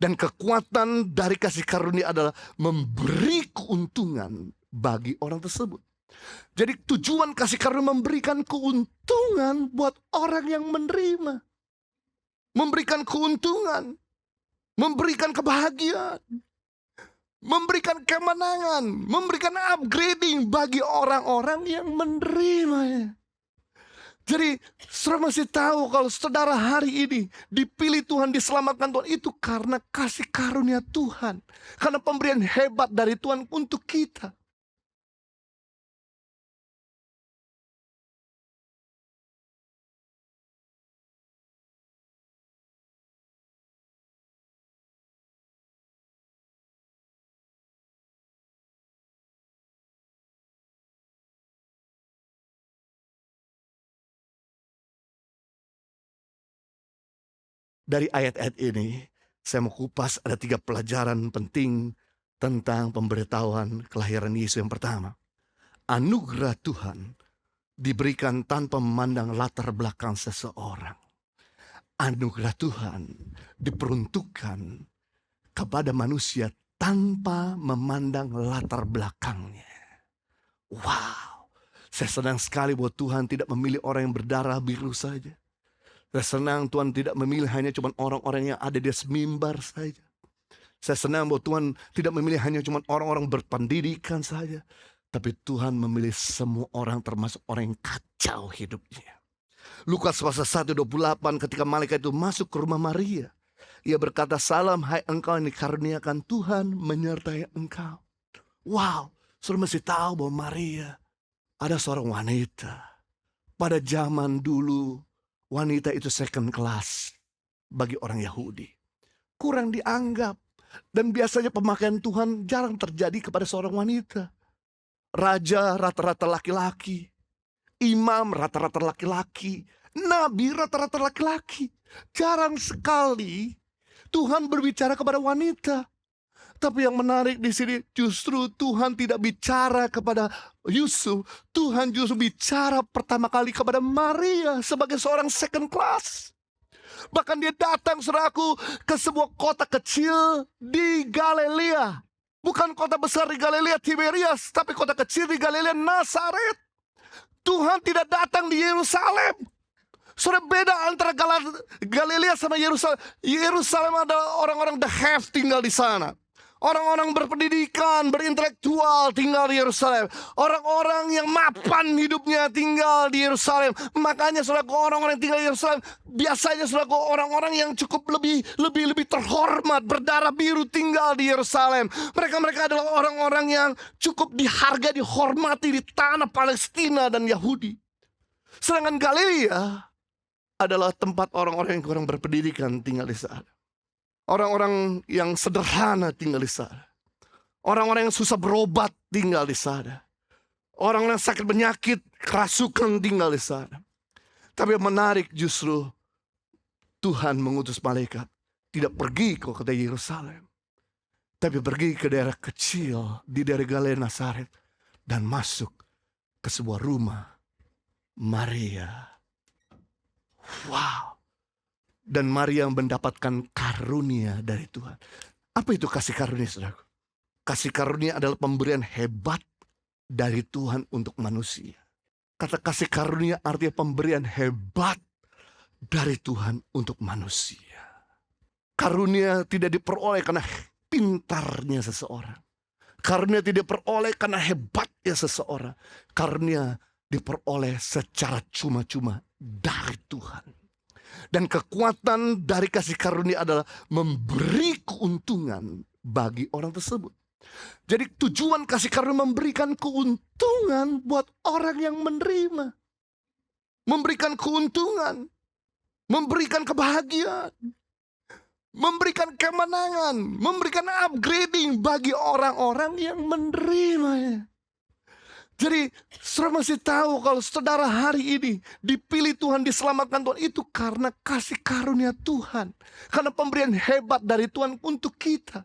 Dan kekuatan dari kasih karunia adalah memberi keuntungan bagi orang tersebut. Jadi tujuan kasih karunia memberikan keuntungan buat orang yang menerima. Memberikan keuntungan, memberikan kebahagiaan, memberikan kemenangan, memberikan upgrading bagi orang-orang yang menerimanya. Jadi saudara masih tahu kalau saudara hari ini dipilih Tuhan, diselamatkan Tuhan, itu karena kasih karunia Tuhan. Karena pemberian hebat dari Tuhan untuk kita. Dari ayat-ayat ini, saya mau kupas ada 3 pelajaran penting tentang pemberitahuan kelahiran Yesus yang pertama. Anugerah Tuhan diberikan tanpa memandang latar belakang seseorang. Anugerah Tuhan diperuntukkan kepada manusia tanpa memandang latar belakangnya. Wow, saya senang sekali bahwa Tuhan tidak memilih orang yang berdarah biru saja. Saya senang Tuhan tidak memilih hanya cuma orang-orang yang ada di mimbar saja. Saya senang bahwa Tuhan tidak memilih hanya cuma orang-orang berpendidikan saja. Tapi Tuhan memilih semua orang, termasuk orang yang kacau hidupnya. Lukas pasal 1:28, ketika malaikat itu masuk ke rumah Maria, ia berkata, "Salam hai engkau yang dikaruniakan Tuhan menyertai engkau." Wow, saudara mesti tahu bahwa Maria ada seorang wanita. Pada zaman dulu, wanita itu second class bagi orang Yahudi. Kurang dianggap. Dan biasanya pemakaian Tuhan jarang terjadi kepada seorang wanita. Raja rata-rata laki-laki. Imam rata-rata laki-laki. Nabi rata-rata laki-laki. Jarang sekali Tuhan berbicara kepada wanita. Tapi yang menarik di sini justru Tuhan tidak bicara kepada Yusuf. Tuhan justru bicara pertama kali kepada Maria sebagai seorang second class. Bahkan dia datang, saudaraku, ke sebuah kota kecil di Galilea. Bukan kota besar di Galilea Tiberias, tapi kota kecil di Galilea Nazaret. Tuhan tidak datang di Yerusalem. Saudara, beda antara Galilea sama Yerusalem. Yerusalem adalah orang-orang the have tinggal di sana. Orang-orang berpendidikan, berintelektual tinggal di Yerusalem. Orang-orang yang mapan hidupnya tinggal di Yerusalem. Makanya saudara, orang-orang yang tinggal di Yerusalem biasanya saudara, orang-orang yang cukup lebih terhormat, berdarah biru tinggal di Yerusalem. Mereka adalah orang-orang yang cukup dihargai, dihormati di tanah Palestina dan Yahudi. Sedangkan Galilea adalah tempat orang-orang yang kurang berpendidikan tinggal di sana. Orang-orang yang sederhana tinggal di sana. Orang-orang yang susah berobat tinggal di sana. Orang-orang yang sakit penyakit, kerasukan tinggal di sana. Tapi yang menarik justru Tuhan mengutus malaikat. Tidak pergi ke kota Yerusalem. Tapi pergi ke daerah kecil di daerah Galilea Nazaret. Dan masuk ke sebuah rumah Maria. Wow. Dan Maria mendapatkan karunia dari Tuhan. Apa itu kasih karunia, saudara? Kasih karunia adalah pemberian hebat dari Tuhan untuk manusia. Kata kasih karunia artinya pemberian hebat dari Tuhan untuk manusia. Karunia tidak diperoleh karena pintarnya seseorang. Karunia tidak diperoleh karena hebatnya seseorang. Karunia diperoleh secara cuma-cuma dari Tuhan. Dan kekuatan dari kasih karunia adalah memberi keuntungan bagi orang tersebut. Jadi tujuan kasih karunia memberikan keuntungan buat orang yang menerima. Memberikan keuntungan. Memberikan kebahagiaan. Memberikan kemenangan. Memberikan upgrading bagi orang-orang yang menerimanya. Jadi saudara masih tahu kalau saudara hari ini dipilih Tuhan, diselamatkan Tuhan, itu karena kasih karunia Tuhan. Karena pemberian hebat dari Tuhan untuk kita.